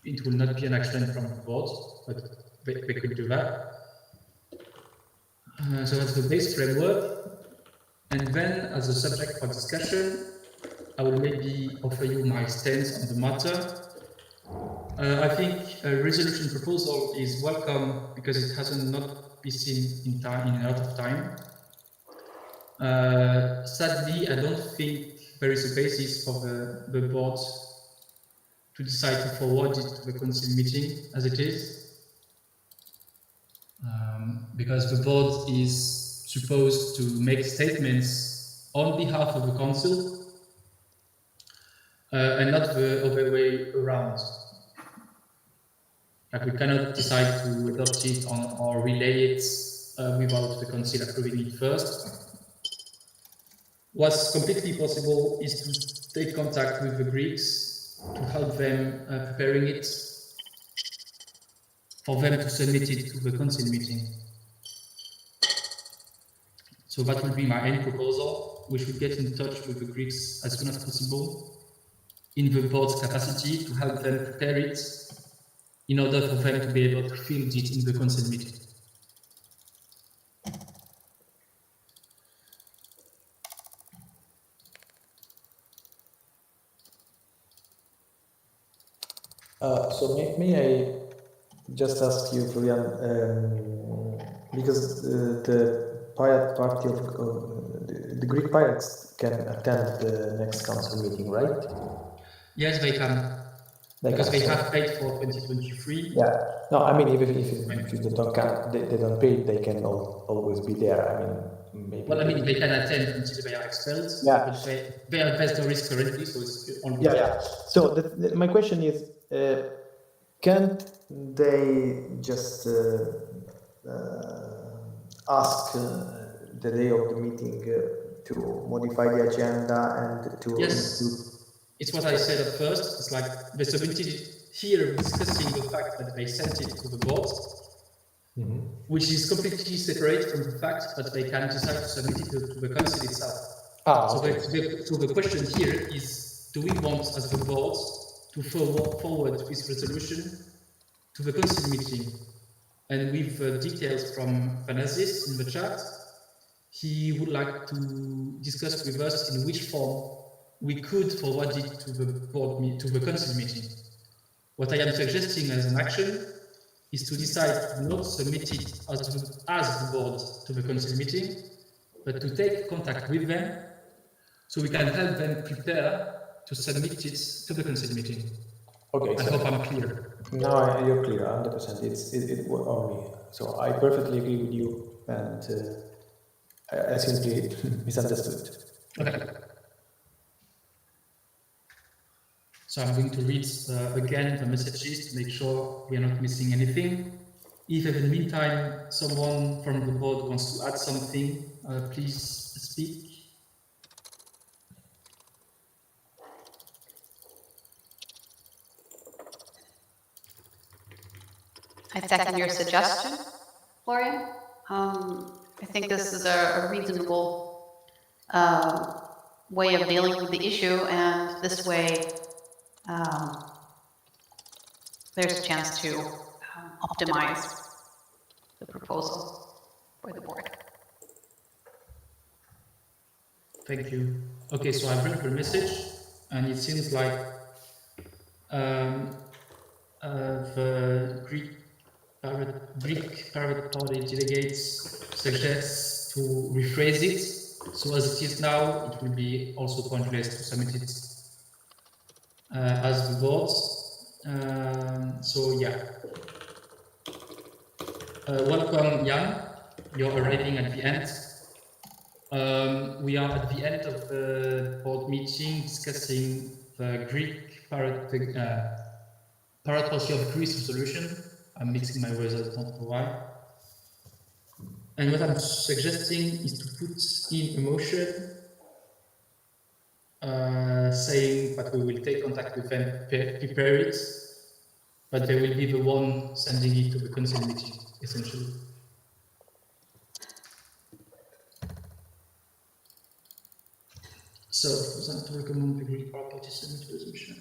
It will not be an action from the board, but they could do that. So that's the base framework. And then, as a subject for discussion, I will maybe offer you my stance on the matter. I think a resolution proposal is welcome because it hasn't not been seen in a lot of time. Sadly, I don't think there is a basis for the board to decide to forward it to the council meeting as it is. Because the board is supposed to make statements on behalf of the council and not the other way around. Like we cannot decide to adopt it or relay it without the council approving it first. What's completely possible is to take contact with the Greeks to help them preparing it, for them to submit it to the council meeting. So that will be my end proposal. We should get in touch with the Greeks as soon as possible in the board's capacity to help them prepare it in order for them to be able to field it in the council meeting. So may I just ask you, Florian, because the pirate party of the Greek pirates can attend the next council meeting, right? Yes, they can. Because they have paid for 2023. Yeah. No, I mean, if they don't pay, they can always be there. I mean, maybe. Well, I mean, they can attend until they are expelled. Yeah. But they are faced no risk currently, so it's only. Yeah. So my question is, can't they just ask the day of the meeting to modify the agenda and to Yes. It's what I said at first. It's like they submitted it here discussing the fact that they sent it to the board, which is completely separate from the fact that they can decide to submit it to the council itself. Okay. So the question here is, do we want as the board to forward this resolution to the council meeting? And with details from Thanasis in the chat, he would like to discuss with us in which form we could forward it to the council meeting. What I am suggesting as an action is to decide to not submit it as the board to the council meeting, but to take contact with them so we can help them prepare to submit it to the council meeting. Okay, I so hope I'm clear. now you're clear, 100%. It on me. So I perfectly agree with you, and I simply misunderstood. Okay. So I'm going to read again the messages to make sure we are not missing anything. If in the meantime someone from the board wants to add something, please speak. I second your suggestion, Florian. I think this is a reasonable way of dealing with the issue, and this way there's a chance to optimize the proposal for the board. Thank you. Okay, so I've read the message, and it seems like the Greek Private Party delegates suggest to rephrase it, so as it is now, it will be also pointless to submit it as the board. So yeah. Welcome, Jan. You're arriving at the end. We are at the end of the board meeting discussing the Greek Parrot policy of Greece resolution. I'm mixing my words, I don't know why. And what I'm suggesting is to put in a motion saying that we will take contact with them, prepare it, but they will be the one sending it to the council meeting, essentially. So, for example, to recommend the Greek Parliament Party submit resolution.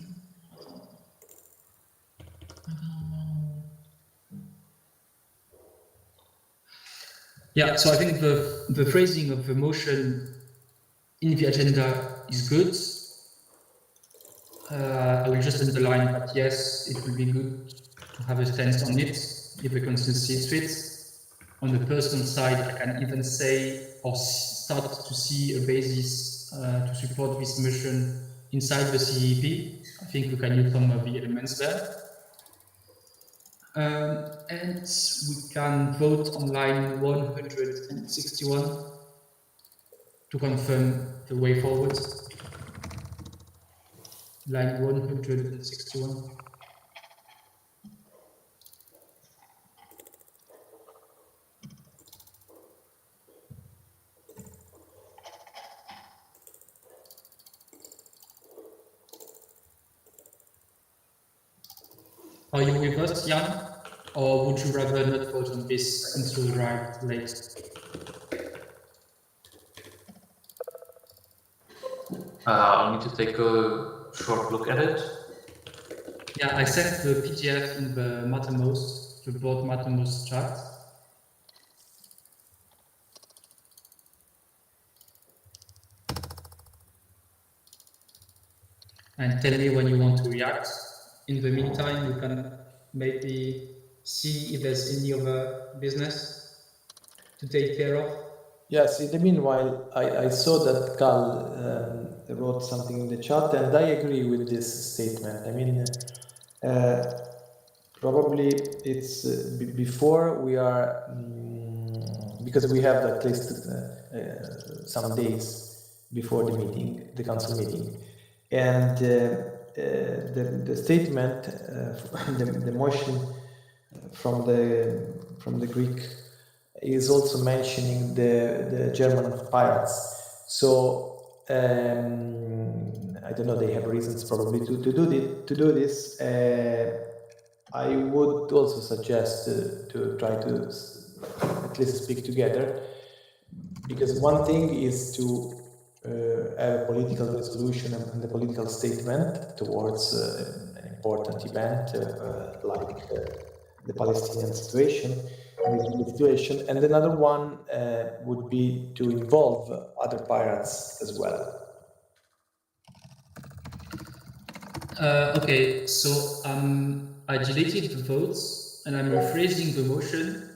Yeah, so I think the phrasing of the motion in the agenda is good. I will just underline that yes, it will be good to have a stance on it if the council sees fit. On the personal side, I can even say or start to see a basis to support this motion inside the CEP. I think we can use some of the elements there. And we can vote on line 161 to confirm the way forward. Line 161. Are you with us, Jan? Or would you rather not vote on this until right late? I'll need to take a short look at it. Yeah, I sent the PDF in the Mattermost, the board Mattermost chat. And tell me when you want to react. In the meantime, you can maybe see if there's any other business to take care of. Yes, in the meanwhile, I saw that Cal wrote something in the chat, and I agree with this statement. I mean, probably it's before we are, because we have at least some days before the meeting, the council meeting, and the statement, the motion from the Greek is also mentioning the German pirates. So I don't know. They have reasons probably to do this. I would also suggest to try to at least speak together, because one thing is to have a political resolution and a political statement towards an important event like the Palestinian situation, the situation. And another one would be to involve other pirates as well. Okay, so I deleted the votes and I'm rephrasing the motion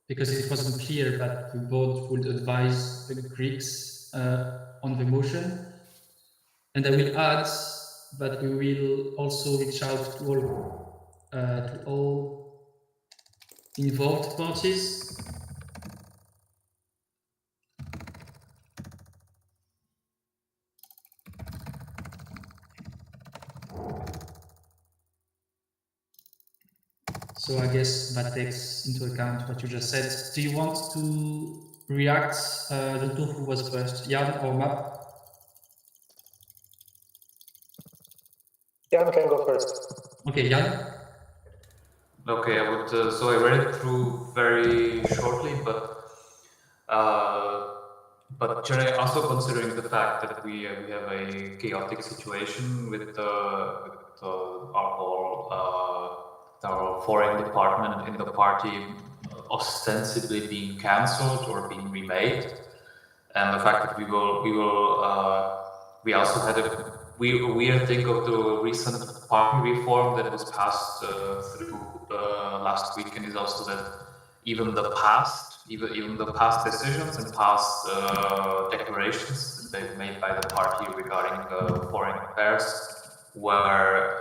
because it wasn't clear that the board would advise the Greeks on the motion. And I will add that we will also reach out to all involved parties. So I guess that takes into account what you just said. Do you want to react? I don't know who was first, Jan or Map? Jan can go first. Okay, Jan. Okay, I would. So I read it through very shortly, generally also considering the fact that we have a chaotic situation with our foreign department in the party ostensibly being cancelled or being remade, and the fact that we also had a weird thing of the recent party reform that was passed through last weekend is also that even the past decisions and past declarations that they've made by the party regarding foreign affairs were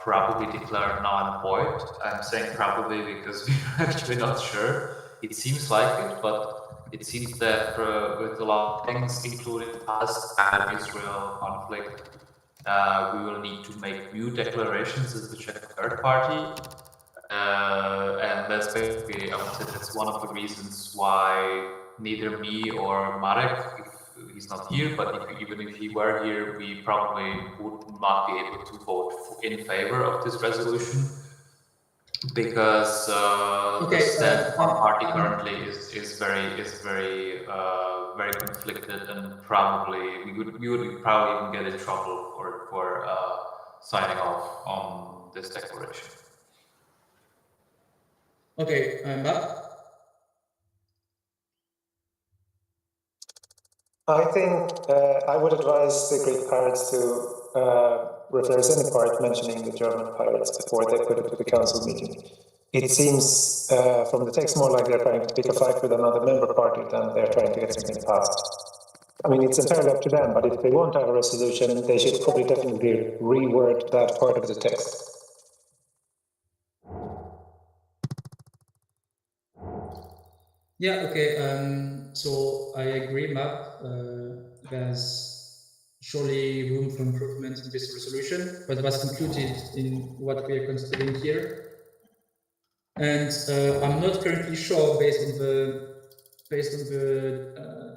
probably declared null and void. I'm saying probably because we're actually not sure. It seems like it, but it seems that with a lot of things, including Palestine-Israel conflict, we will need to make new declarations as the Czech third party. And that's basically, I would say that's one of the reasons why neither me or Marek, if he's not here, but even if he were here, we probably would not be able to vote in favor of this resolution, because the stand of our party currently is very conflicted, and probably we would probably even get in trouble for signing off on this declaration. Okay, Matt? I think I would advise the Greek pirates to, if there's any part mentioning the German pirates before they put it to the council meeting. It seems from the text more like they're trying to pick a fight with another member party than they're trying to get something passed. I mean, it's entirely up to them, but if they want to have a resolution, they should probably definitely reword that part of the text. Yeah, okay, so I agree, Map. There's surely room for improvement in this resolution, but was included in what we are considering here. And I'm not currently sure, based on the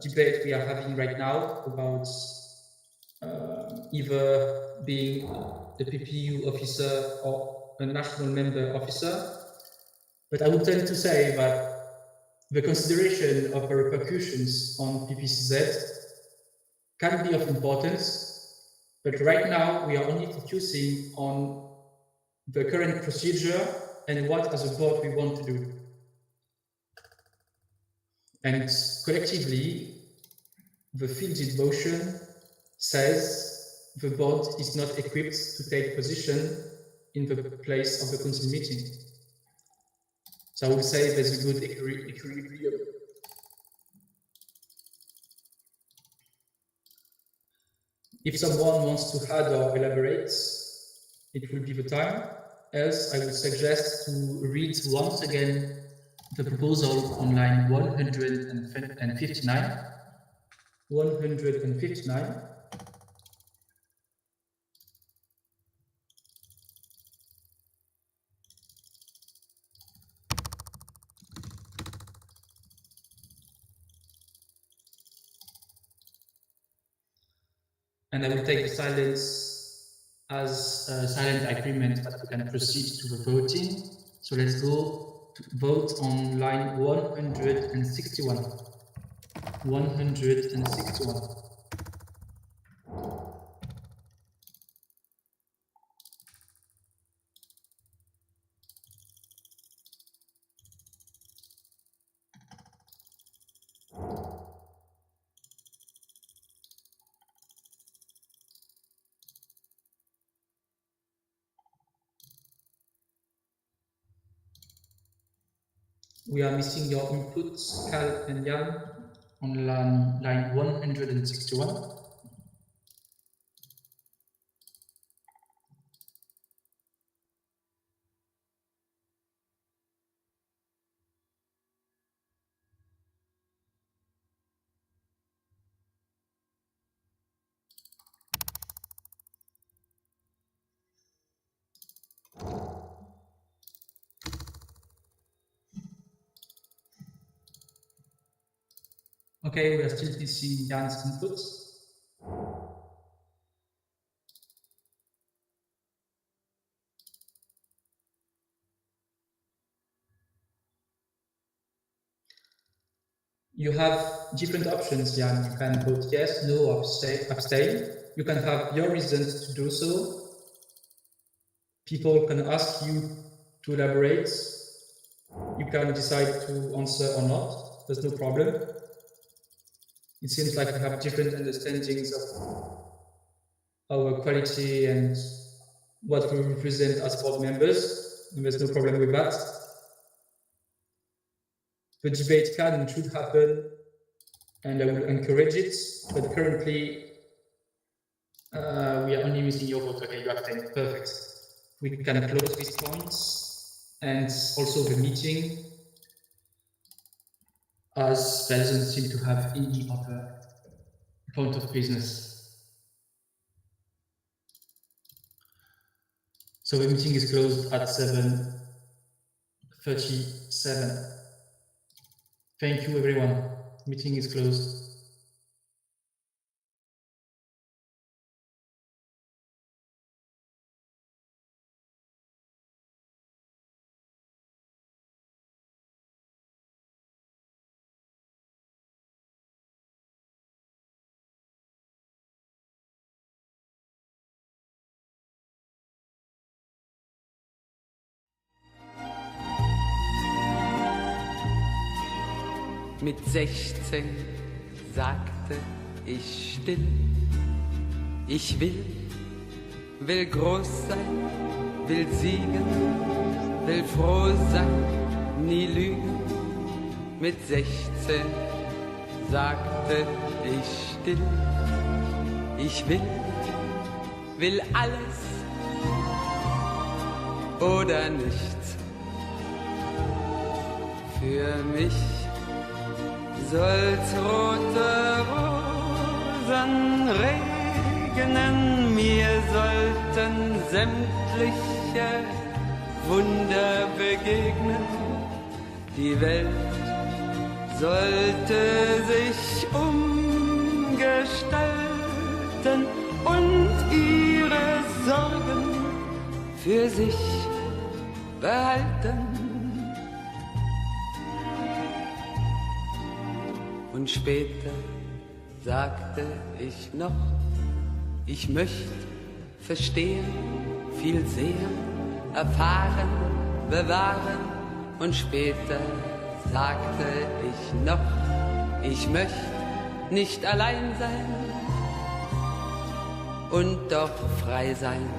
debate we are having right now about either being the PPEU officer or a national member officer. But I would tend to say that the consideration of the repercussions on PPCZ can be of importance, but right now we are only focusing on the current procedure and what as a board we want to do. And collectively, the fielded motion says the board is not equipped to take position in the place of the council meeting. So I would say there's a good equilibrium. If someone wants to add or elaborate, it will be the time. Else, I would suggest to read once again the proposal on line 159. 159. And I will take the silence as a silent agreement that we can proceed to the voting. So let's go to vote on line 161. 161. We are missing your inputs, Cal and Jan, on line 161. Okay, we are still missing Jan's inputs. You have different options, Jan. You can vote yes, no, or abstain. You can have your reasons to do so. People can ask you to elaborate. You can decide to answer or not. There's no problem. It seems like we have different understandings of our quality and what we represent as board members, and there's no problem with that. The debate can and should happen, and I will encourage it, but currently we are only missing your vote. Okay, you abstain. Perfect. We can close these points and also the meeting, as there doesn't seem to have any other point of business. So the meeting is closed at 7:37. Thank you, everyone. Meeting is closed. Mit 16 sagte ich still, ich will groß sein, will siegen, will froh sein, nie lügen. Mit 16 sagte ich still, ich will alles oder nichts. Für mich soll's rote Rosen regnen, mir sollten sämtliche Wunder begegnen. Die Welt sollte sich umgestalten und ihre Sorgen für sich behalten. Und später sagte ich noch, ich möchte verstehen, viel sehen, erfahren, bewahren. Und später sagte ich noch, ich möchte nicht allein sein und doch frei sein.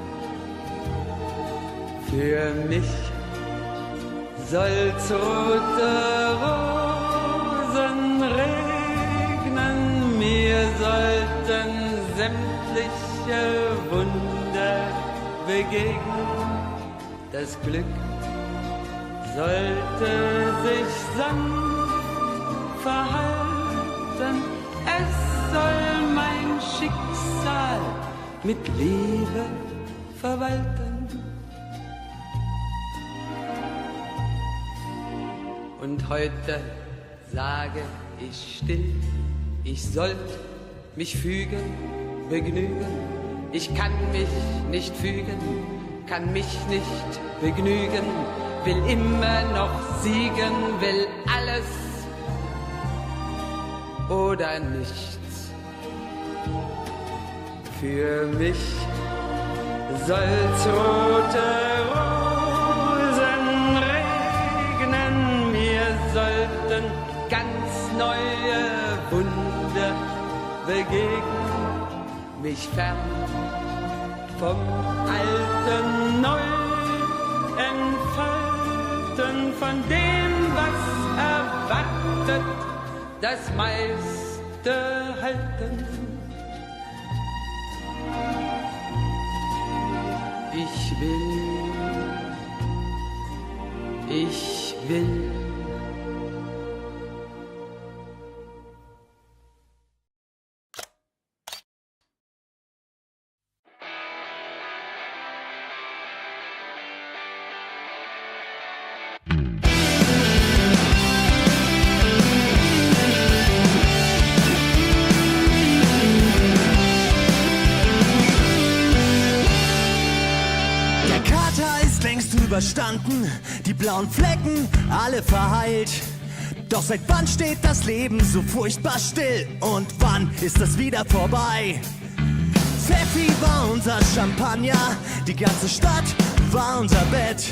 Für mich soll's rote Rosen regnen, mir sollten sämtliche Wunder begegnen. Das Glück sollte sich sanft verhalten, es soll mein Schicksal mit Liebe verwalten. Und heute sage ich still, ich sollte mich fügen, begnügen. Ich kann mich nicht fügen, kann mich nicht begnügen, will immer noch siegen, will alles oder nichts. Für mich soll's rote Rosen regnen, mir sollten ganz neue Wunder begegnen, mich fern vom Alten neu entfalten, von dem, was bedeutet das meiste halten. Ich will. Überstanden, die blauen Flecken alle verheilt. Doch seit wann steht das Leben so furchtbar still? Und wann ist das wieder vorbei? Pfeffi war unser Champagner, die ganze Stadt war unser Bett.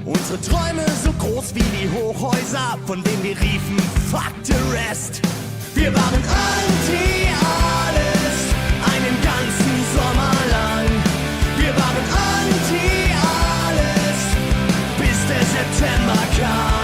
Unsere Träume so groß wie die Hochhäuser, von denen wir riefen, fuck the rest. Wir waren anti alles, einen ganzen Sommer lang. Wir waren anti alles, bis der September kam.